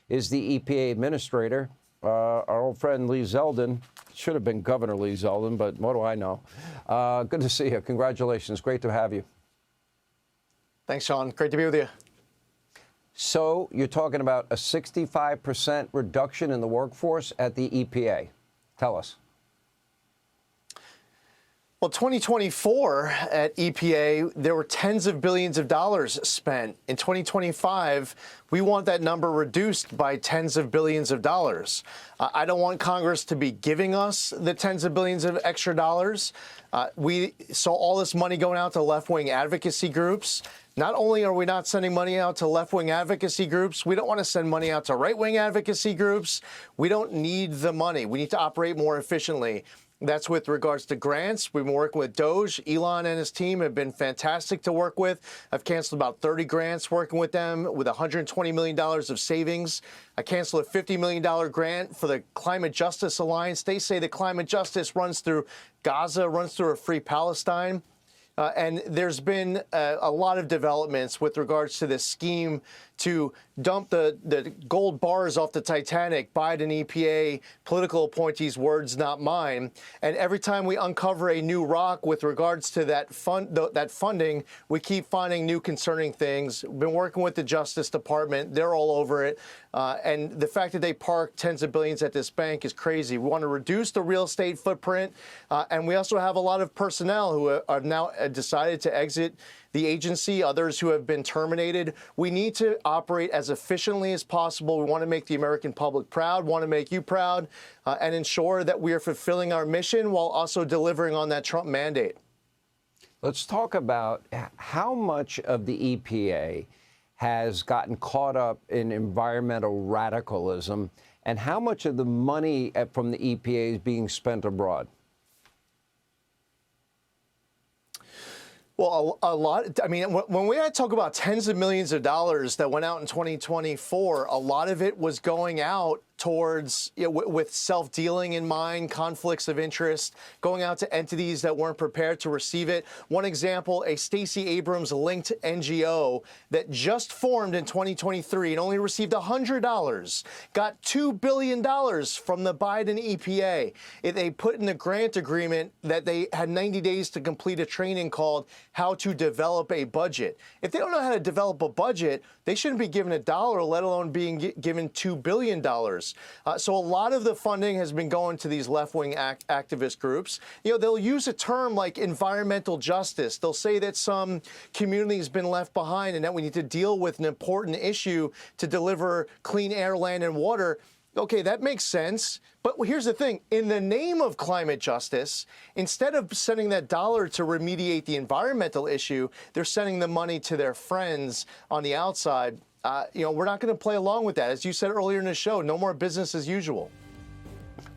is the EPA Administrator. Our old friend Lee Zeldin, should have been Governor Lee Zeldin, but what do I know? Good to see you. Congratulations. Great to have you. Thanks, Sean. Great to be with you. So you're talking about a 65% reduction in the workforce at the EPA. Tell us. Well, 2024 at EPA, there were tens of billions of dollars spent. In 2025, we want that number reduced by tens of billions of dollars. I don't want Congress to be giving us the tens of billions of extra dollars. We saw all this money going out to left-wing advocacy groups. Not only are we not sending money out to left-wing advocacy groups, we don't want to send money out to right-wing advocacy groups. We don't need the money. We need to operate more efficiently. That's with regards to grants. We've been working with DOGE. Elon and his team have been fantastic to work with. I've canceled about 30 grants working with them with $120 million of savings. I canceled a $50 million grant for the Climate Justice Alliance. They say that climate justice runs through Gaza, runs through a free Palestine. And there's been a lot of developments with regards to this scheme to dump the gold bars off the Titanic. Biden, EPA, political appointees' words, not mine. And every time we uncover a new rock with regards to that funding, we keep finding new concerning things. We've been working with the Justice Department. They're all over it. And the fact that they park tens of billions at this bank is crazy. We want to reduce the real estate footprint. And we also have a lot of personnel who have now decided to exit the agency, others who have been terminated. We need to operate as efficiently as possible. We want to make the American public proud, want to make you proud, and ensure that we are fulfilling our mission while also delivering on that Trump mandate. Let's talk about how much of the EPA has gotten caught up in environmental radicalism and how much of the money from the EPA is being spent abroad. Well, a lot. I mean, when we talk about tens of millions of dollars that went out in 2024, a lot of it was going out towards, with self-dealing in mind, conflicts of interest, going out to entities that weren't prepared to receive it. One example, a Stacey Abrams-linked NGO that just formed in 2023 and only received $100, got $2 billion from the Biden EPA. They put in the grant agreement that they had 90 days to complete a training called How to Develop a Budget. If they don't know how to develop a budget, they shouldn't be given $1, let alone being given $2 billion. So a lot of the funding has been going to these left-wing activist groups. They'll use a term like environmental justice. They'll say that some community has been left behind and that we need to deal with an important issue to deliver clean air, land, and water. Okay, that makes sense. But here's the thing. In the name of climate justice, instead of sending that dollar to remediate the environmental issue, they're sending the money to their friends on the outside. We're not going to play along with that. As you said earlier in the show, no more business as usual.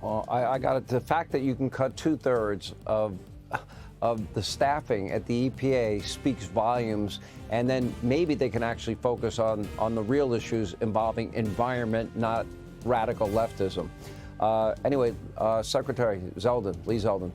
Well, I got it. The fact that you can cut 2/3 of the staffing at the EPA speaks volumes, and then maybe they can actually focus on the real issues involving environment, not radical leftism. Anyway, Secretary Zeldin, Lee Zeldin.